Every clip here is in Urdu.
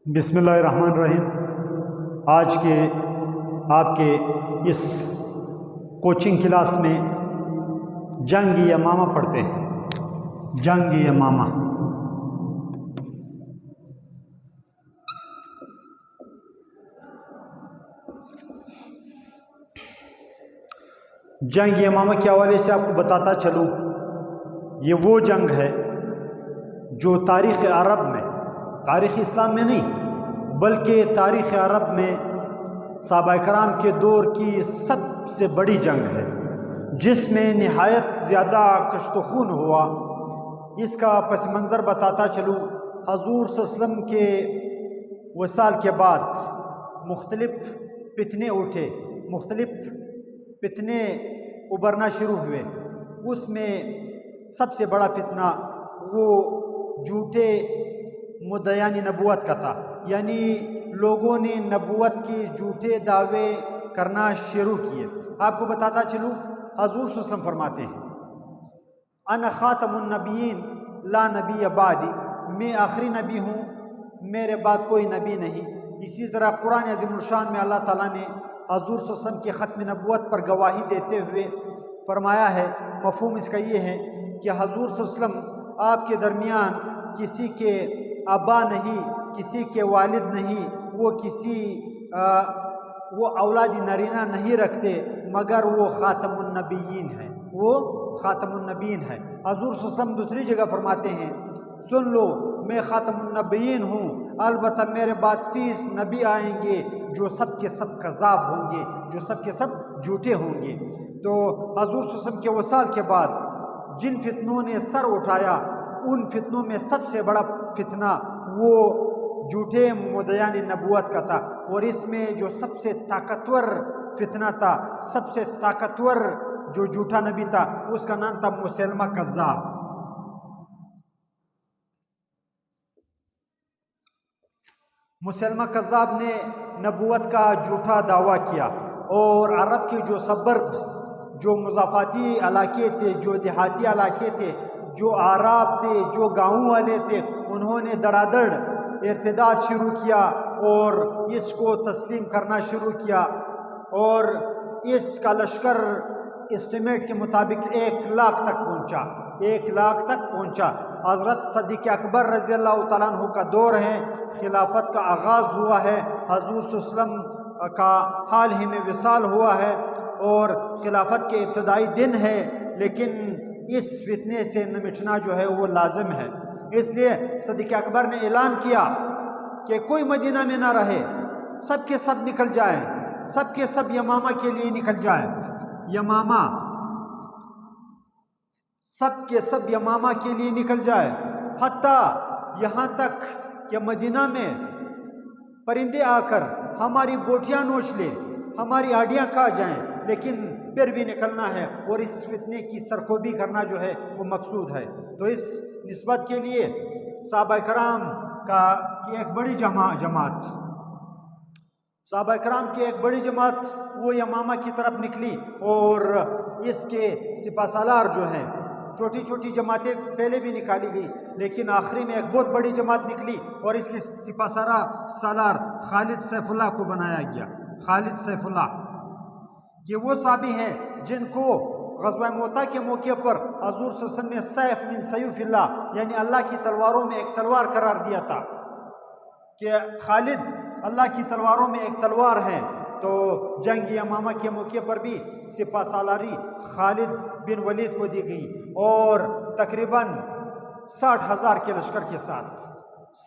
بسم اللہ الرحمن الرحیم۔ آج کے آپ کے اس کوچنگ کلاس میں جنگ یمامہ پڑھتے ہیں۔ جنگ یمامہ جنگ یمامہ کے حوالے سے آپ کو بتاتا چلوں، یہ وہ جنگ ہے جو تاریخ عرب میں، تاریخ اسلام میں نہیں بلکہ تاریخ عرب میں صحابہ کرام کے دور کی سب سے بڑی جنگ ہے، جس میں نہایت زیادہ کشت و خون ہوا۔ اس کا پس منظر بتاتا چلوں، حضور صلی اللہ علیہ وسلم کے وصال کے بعد مختلف فتنے اٹھے، مختلف فتنے ابھرنا شروع ہوئے۔ اس میں سب سے بڑا فتنہ وہ جھوٹے مدعیان نبوت کا تھا، یعنی لوگوں نے نبوت کے جھوٹے دعوے کرنا شروع کیے۔ آپ کو بتاتا چلوں، حضور صلی اللہ علیہ وسلم فرماتے ہیں انا خاتم النبیین لا نبی بعدی، میں آخری نبی ہوں، میرے بعد کوئی نبی نہیں۔ اسی طرح قرآن عظیم الشان میں اللہ تعالیٰ نے حضور صلی اللہ علیہ وسلم کی ختم نبوت پر گواہی دیتے ہوئے فرمایا ہے، مفہوم اس کا یہ ہے کہ حضور صلی اللہ علیہ وسلم آپ کے درمیان کسی کے ابا نہیں، کسی کے والد نہیں، وہ اولاد نرینہ نہیں رکھتے، مگر وہ خاتم النبیین ہیں، وہ خاتم النبیین ہے۔ حضور صلی اللہ علیہ وسلم دوسری جگہ فرماتے ہیں، سن لو میں خاتم النبیین ہوں، البتہ میرے بعد 30 نبی آئیں گے جو سب کے سب کذاب ہوں گے، جو سب کے سب جھوٹے ہوں گے۔ تو حضور صلی اللہ علیہ وسلم کے وصال کے بعد جن فتنوں نے سر اٹھایا، ان فتنوں میں سب سے بڑا فتنہ وہ جھوٹے مدعیان نبوت کا تھا، اور اس میں جو سب سے طاقتور فتنہ تھا، سب سے طاقتور جو جھوٹا نبی تھا، اس کا نام تھا مسیلمہ کذاب۔ مسیلمہ کذاب نے نبوت کا جھوٹا دعویٰ کیا، اور عرب کے جو سبرب، جو مضافاتی علاقے تھے، جو دیہاتی علاقے تھے، جو اعراب تھے، جو گاؤں والے تھے، انہوں نے دڑا دڑ ارتداد شروع کیا اور اس کو تسلیم کرنا شروع کیا، اور اس کا لشکر اسٹیمیٹ کے مطابق 1 لاکھ تک پہنچا، 1 لاکھ تک پہنچا۔ حضرت صدیق اکبر رضی اللہ تعالیٰ عنہ کا دور ہے، خلافت کا آغاز ہوا ہے، حضور صلی اللہ علیہ وسلم کا حال ہی میں وصال ہوا ہے اور خلافت کے ابتدائی دن ہے، لیکن اس فتنے سے نمٹنا جو ہے وہ لازم ہے۔ اس لیے صدیق اکبر نے اعلان کیا کہ کوئی مدینہ میں نہ رہے، سب کے سب نکل جائیں، سب کے سب یمامہ کے لیے نکل جائیں۔ یمامہ، سب کے سب یمامہ کے لیے نکل جائے، حتیٰ یہاں تک کہ مدینہ میں پرندے آ کر ہماری بوٹیاں نوچ لیں، ہماری ہڈیاں کھا جائیں، لیکن پھر بھی نکلنا ہے، اور اس فتنے کی سرکوبی کرنا جو ہے وہ مقصود ہے۔ تو اس نسبت کے لیے صحابہ کرام کی ایک بڑی جماعت، صحابہ کرام کی ایک بڑی جماعت وہ یمامہ کی طرف نکلی، اور اس کے سپہ سالار جو ہیں، چھوٹی چھوٹی جماعتیں پہلے بھی نکالی گئی، لیکن آخری میں ایک بہت بڑی جماعت نکلی، اور اس کے سپہ سالار خالد سیف اللہ کو بنایا گیا۔ خالد سیف اللہ یہ وہ صحابی ہیں جن کو غزوہ موطا کے موقع پر حضور صلی اللہ علیہ وسلم نے سیف من سیوف اللہ، یعنی اللہ کی تلواروں میں ایک تلوار قرار دیا تھا، کہ خالد اللہ کی تلواروں میں ایک تلوار ہے۔ تو جنگ یمامہ کے موقع پر بھی سپہ سالاری خالد بن ولید کو دی گئی، اور تقریباً 60,000 کے لشکر کے ساتھ،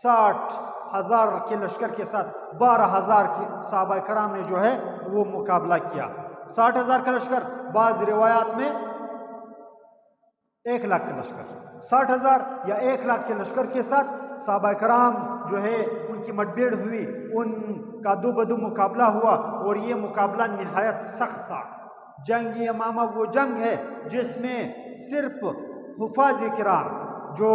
60,000 کے لشکر کے ساتھ 12,000 کے صحابہ کرام نے جو ہے وہ مقابلہ کیا۔ 60,000 کا لشکر، بعض روایات میں 1 لاکھ کا لشکر، 60,000 یا 1 لاکھ کے لشکر کے ساتھ صحابہ کرام جو ہے ان کی مٹبھیڑ ہوئی، ان کا دو بدو مقابلہ ہوا، اور یہ مقابلہ نہایت سخت تھا۔ جنگ یمامہ وہ جنگ ہے جس میں صرف حفاظ کرام جو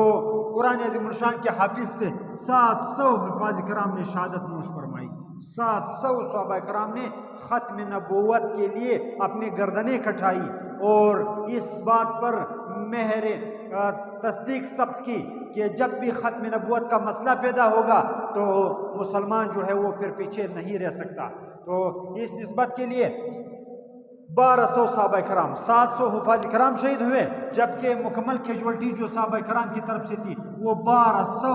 قرآن عظیم الشان کے حافظ تھے، 700 حفاظ کرام نے شہادت نوش فرمائی، 700 صحابہ کرام نے ختم نبوت کے لیے اپنے گردنیں کٹائی، اور اس بات پر مہر تصدیق ثبت کی کہ جب بھی ختم نبوت کا مسئلہ پیدا ہوگا تو مسلمان جو ہے وہ پھر پیچھے نہیں رہ سکتا۔ تو اس نسبت کے لیے 1200 صحابہ کرام، 700 حفاظ کرام شہید ہوئے، جبکہ مکمل کیجوالٹی جو صحابہ کرام کی طرف سے تھی وہ 1200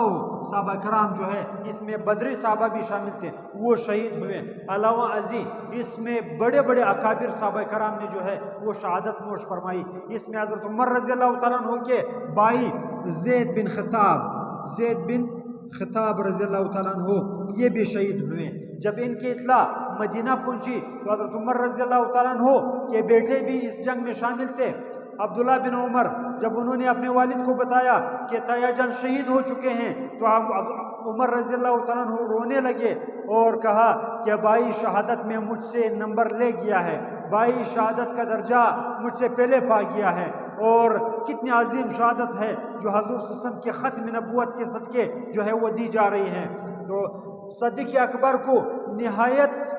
صحابہ کرام جو ہے، اس میں بدری صحابہ بھی شامل تھے، وہ شہید ہوئے۔ علاوہ ازیں اس میں بڑے بڑے اکابر صحابہ کرام نے جو ہے وہ شہادت نوش فرمائی۔ اس میں حضرت عمر رضی اللہ تعالیٰ عنہ کے بھائی زید بن خطاب رضی اللہ تعالیٰ عنہ یہ بھی شہید ہوئے۔ جب ان کی اطلاع مدینہ پہنچی تو حضرت عمر رضی اللہ تعالیٰ عنہ کے بیٹے بھی اس جنگ میں شامل تھے، عبداللہ بن عمر، جب انہوں نے اپنے والد کو بتایا کہ تایا جان شہید ہو چکے ہیں تو عمر رضی اللہ تعالیٰ عنہ رونے لگے اور کہا کہ بھائی شہادت میں مجھ سے نمبر لے گیا ہے، بھائی شہادت کا درجہ مجھ سے پہلے پا گیا ہے، اور کتنی عظیم شہادت ہے جو حضور صلی اللہ علیہ وسلم کے ختم نبوت کے صدقے جو ہے وہ دی جا رہی ہے۔ تو صدیق اکبر کو نہایت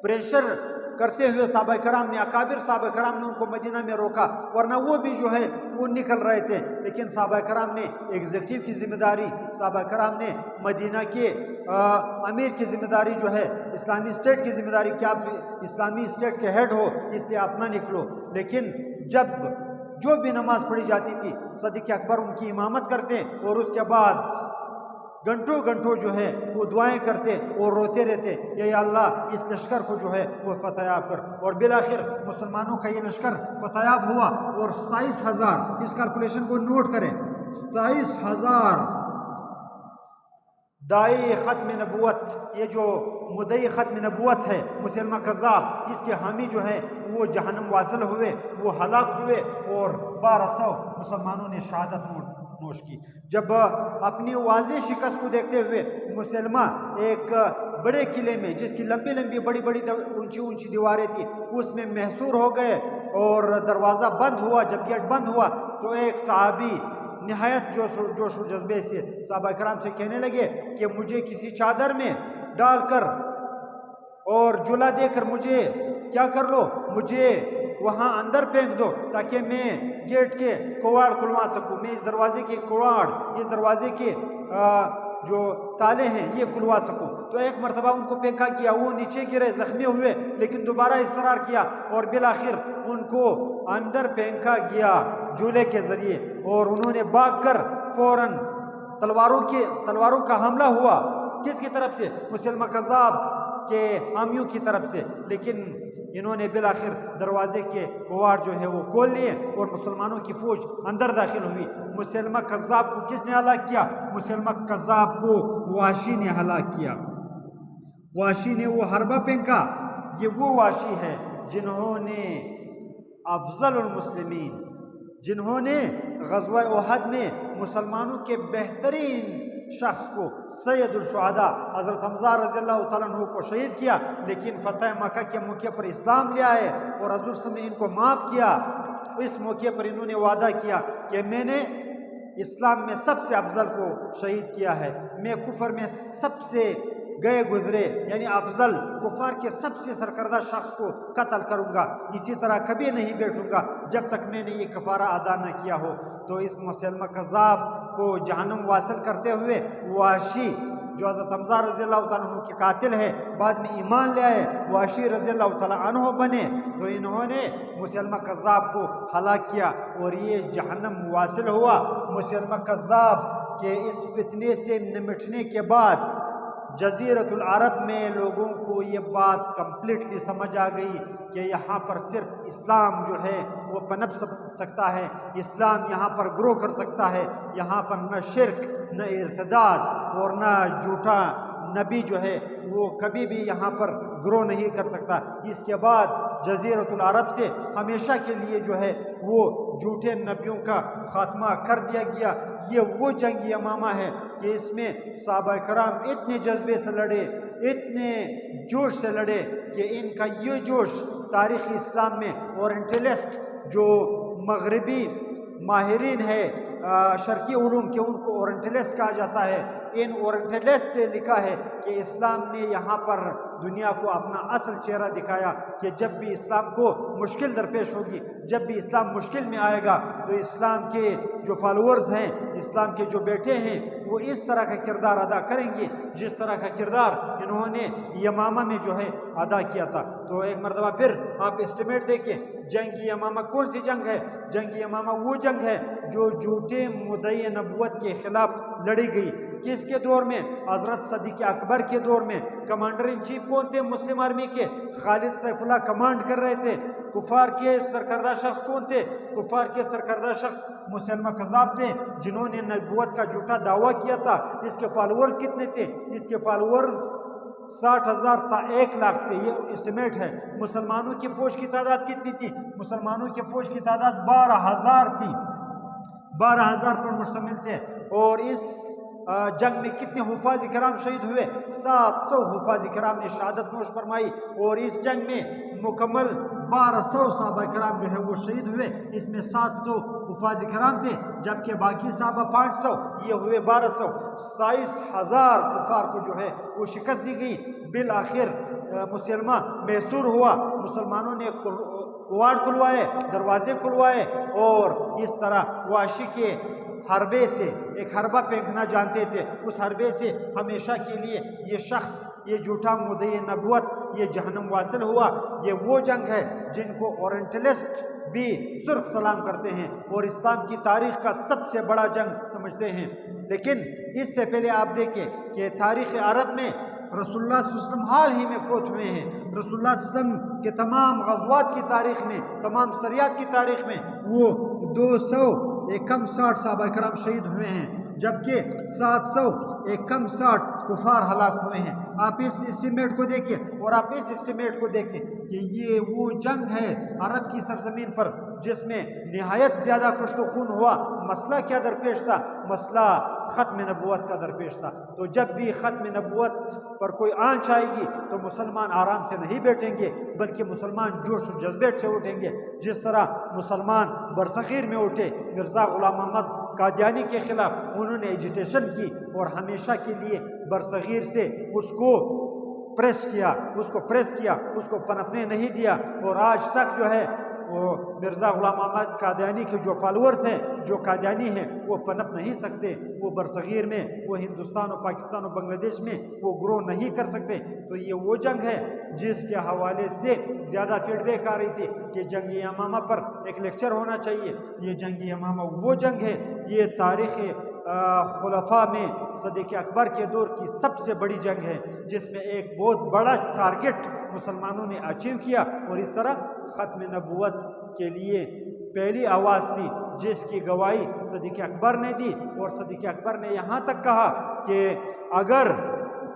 پریشر کرتے ہوئے صحابہ کرام نے، اکابر صحابہ کرام نے ان کو مدینہ میں روکا، ورنہ وہ بھی جو ہے وہ نکل رہے تھے، لیکن صحابہ کرام نے ایگزیکٹو کی ذمہ داری، صحابہ کرام نے مدینہ کے امیر کی ذمہ داری جو ہے، اسلامی اسٹیٹ کی ذمہ داری کہ آپ اسلامی اسٹیٹ کے ہیڈ ہو اس لیے آپ نہ نکلو، لیکن جب جو بھی نماز پڑھی جاتی تھی صدیق اکبر ان کی امامت کرتے اور اس کے بعد گھنٹوں گھنٹوں جو ہے وہ دعائیں کرتے اور روتے رہتے کہ یا اللہ اس لشکر کو جو ہے وہ فتح یاب کر، اور بالآخر مسلمانوں کا یہ لشکر فتح یاب ہوا اور 27,000، اس کیلکولیشن کو نوٹ کریں، 27,000 دائی ختم نبوت، یہ جو مدعی ختم نبوت ہے مسلمہ کذاب، اس کے حامی جو ہے وہ جہنم واصل ہوئے، وہ ہلاک ہوئے، اور 1200 مسلمانوں نے شہادت نوش کی۔ جب اپنی واضح شکست کو دیکھتے ہوئے مسلمہ ایک بڑے قلعے میں، جس کی لمبی لمبی بڑی بڑی اونچی اونچی دیواریں تھی، اس میں محصور ہو گئے اور دروازہ بند ہوا۔ جب گیٹ بند ہوا تو ایک صحابی نہایت جوش و جذبے سے صحابہ کرام سے کہنے لگے کہ مجھے کسی چادر میں ڈال کر اور جلا دے کر مجھے کیا کر لو، مجھے وہاں اندر پھینک دو تاکہ میں گیٹ کے کواڑ کھلوا سکوں، میں اس دروازے کے کواڑ، اس دروازے کے جو تالے ہیں یہ کھلوا سکوں۔ تو ایک مرتبہ ان کو پھینکا کیا، وہ نیچے گرے، زخمی ہوئے، لیکن دوبارہ اصرار کیا اور بالآخر ان کو اندر پھینکا گیا جولے کے ذریعے، اور انہوں نے بھاگ کر فوراً تلواروں کا حملہ ہوا۔ کس کی طرف سے؟ مسلمہ کذاب کے حامیوں کی طرف سے، لیکن انہوں نے بالآخر دروازے کے کواڑ جو ہے وہ کھول لیے اور مسلمانوں کی فوج اندر داخل ہوئی۔ مسلمہ کذاب کو کس نے ہلاک کیا؟ مسلمہ کذاب کو وحشی نے ہلاک کیا۔ وحشی نے وہ حربہ پھینکا، یہ وہ وحشی ہے جنہوں نے افضل المسلمین، جنہوں نے غزوہ احد میں مسلمانوں کے بہترین شخص کو، سید الشہداء حضرت حمزہ رضی اللہ تعالیٰ عنہ کو شہید کیا، لیکن فتح مکہ کے موقع پر اسلام لے آئے اور حضور صلی اللہ علیہ وسلم نے ان کو معاف کیا۔ اس موقع پر انہوں نے وعدہ کیا کہ میں نے اسلام میں سب سے افضل کو شہید کیا ہے، میں کفر میں سب سے گئے گزرے یعنی افضل کفار کے سب سے سرکردہ شخص کو قتل کروں گا، اسی طرح کبھی نہیں بیٹھوں گا جب تک میں نے یہ کفارہ ادا نہ کیا ہو۔ تو اس مسلمہ کذاب کو جہنم واصل کرتے ہوئے وحشی جو حضرت حمزہ رضی اللہ تعالیٰ عنہ کے قاتل ہے، بعد میں ایمان لے آئے، وحشی رضی اللہ تعالیٰ عنہ بنے، تو انہوں نے مسلمہ کذاب کو ہلاک کیا اور یہ جہنم واصل ہوا۔ مسلمہ کذاب کے اس فتنے سے نمٹنے کے بعد جزیرۃ العرب میں لوگوں کو یہ بات کمپلیٹلی سمجھ آ گئی کہ یہاں پر صرف اسلام جو ہے وہ پنپ سکتا ہے، اسلام یہاں پر گرو کر سکتا ہے، یہاں پر نہ شرک، نہ ارتداد اور نہ جھوٹا نبی جو ہے وہ کبھی بھی یہاں پر گرو نہیں کر سکتا۔ اس کے بعد جزیرۃ العرب سے ہمیشہ کے لیے جو ہے وہ جھوٹے نبیوں کا خاتمہ کر دیا گیا۔ یہ وہ جنگ یمامہ ہے کہ اس میں صحابہ کرام اتنے جذبے سے لڑے، اتنے جوش سے لڑے کہ ان کا یہ جوش تاریخ اسلام میں اورینٹلسٹ جو مغربی ماہرین ہے شرقی علوم کے، ان کو اورینٹلسٹ کہا جاتا ہے، ان اورینٹلسٹ نے لکھا ہے کہ اسلام نے یہاں پر دنیا کو اپنا اصل چہرہ دکھایا کہ جب بھی اسلام کو مشکل درپیش ہوگی، جب بھی اسلام مشکل میں آئے گا تو اسلام کے جو فالورز ہیں، اسلام کے جو بیٹے ہیں، وہ اس طرح کا کردار ادا کریں گے جس طرح کا کردار انہوں نے یمامہ میں جو ہے ادا کیا تھا۔ تو ایک مرتبہ پھر آپ اسٹیمیٹ دیکھیں، جنگ یمامہ کون سی جنگ ہے؟ جنگ یمامہ وہ جنگ ہے جو جھوٹے مدعی نبوت کے خلاف لڑی گئی۔ کس کے دور میں؟ حضرت صدیق اکبر کے دور میں۔ کمانڈر ان چیف کون تھے مسلم آرمی کے؟ خالد سیف اللہ کمانڈ کر رہے تھے۔ کفار کے سرکردہ شخص کون تھے؟ کفار کے سرکردہ شخص مسلمہ کذاب تھے جنہوں نے نبوت کا جھوٹا دعویٰ کیا تھا۔ اس کے فالورز کتنے تھے؟ اس کے فالورز 60,000 تا 1 لاکھ تھے، یہ اسٹیمیٹ ہے۔ مسلمانوں کی فوج کی تعداد کتنی تھی؟ مسلمانوں کی فوج کی تعداد 12,000 تھی، 12,000 پر مشتمل تھے۔ اور اس جنگ میں کتنے حفاظ کرام شہید ہوئے؟ 700 حفاظ کرام نے شہادت نوش فرمائی، اور اس جنگ میں مکمل 1200 صحابہ کرام جو ہے وہ شہید ہوئے۔ اس میں 700 حفاظ کرام تھے، جبکہ باقی صحابہ 500، یہ ہوئے 1200۔ 27,000 کفار کو جو ہے وہ شکست دی گئی۔ بالآخر مسلمہ محصور ہوا، مسلمانوں نے کواڑ کھلوائے، دروازے کھلوائے، اور اس طرح وحشی کے حربے سے ایک حربہ پھینکنا جانتے تھے، اس حربے سے ہمیشہ کے لیے یہ شخص، یہ جھوٹا مدعی نبوت، یہ جہنم واصل ہوا۔ یہ وہ جنگ ہے جن کو اورینٹلسٹ بھی سرخ سلام کرتے ہیں اور اسلام کی تاریخ کا سب سے بڑا جنگ سمجھتے ہیں۔ لیکن اس سے پہلے آپ دیکھیں کہ تاریخ عرب میں رسول اللہ صلی اللہ علیہ وسلم حال ہی میں فوت ہوئے ہیں۔ رسول اللہ صلی اللہ علیہ وسلم کے تمام غزوات کی تاریخ میں، تمام سریات کی تاریخ میں وہ 200 کم 60 صحابہ کرام شہید ہوئے ہیں، جبکہ 700 کم 60 کفار ہلاک ہوئے ہیں۔ آپ اس اسٹیمیٹ کو دیکھیں اور آپ اس اسٹیمیٹ کو دیکھیں کہ یہ وہ جنگ ہے عرب کی سرزمین پر جس میں نہایت زیادہ کشت و خون ہوا۔ مسئلہ کیا درپیش تھا؟ مسئلہ ختم نبوت کا درپیش تھا۔ تو جب بھی ختم نبوت پر کوئی آنچ آئے گی تو مسلمان آرام سے نہیں بیٹھیں گے، بلکہ مسلمان جوش و جذبے سے اٹھیں گے، جس طرح مسلمان برصغیر میں اٹھے مرزا غلام محمد قادیانی کے خلاف۔ انہوں نے ایجیٹیشن کی اور ہمیشہ کے لیے برصغیر سے اس کو پریس کیا، اس کو پنپنے نہیں دیا، اور آج تک جو ہے وہ مرزا غلام محمد قادیانی کے جو فالورز ہیں، جو قادیانی ہیں، وہ پنپ نہیں سکتے، وہ برصغیر میں، وہ ہندوستان و پاکستان و بنگلہ دیش میں وہ گرو نہیں کر سکتے۔ تو یہ وہ جنگ ہے جس کے حوالے سے زیادہ فیڈ بیک آ رہی تھی کہ جنگ یمامہ پر ایک لیکچر ہونا چاہیے۔ یہ جنگ یمامہ وہ جنگ ہے، یہ تاریخ خلفاء میں صدیق اکبر کے دور کی سب سے بڑی جنگ ہے، جس میں ایک بہت بڑا ٹارگٹ مسلمانوں نے اچیو کیا، اور اس طرح ختم نبوت کے لیے پہلی آواز تھی جس کی گواہی صدیق اکبر نے دی۔ اور صدیق اکبر نے یہاں تک کہا کہ اگر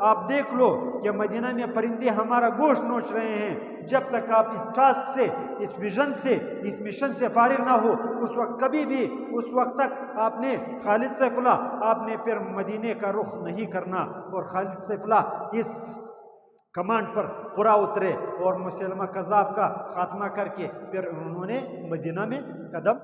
آپ دیکھ لو کہ مدینہ میں پرندے ہمارا گوشت نوچ رہے ہیں، جب تک آپ اس ٹاسک سے، اس ویژن سے، اس مشن سے فارغ نہ ہو، اس وقت کبھی بھی، اس وقت تک آپ نے خالد سیف اللہ، آپ نے پھر مدینے کا رخ نہیں کرنا۔ اور خالد سیف اللہ اس کمانڈ پر پورا اترے اور مسلمہ کذاب کا خاتمہ کر کے پھر انہوں نے مدینہ میں قدم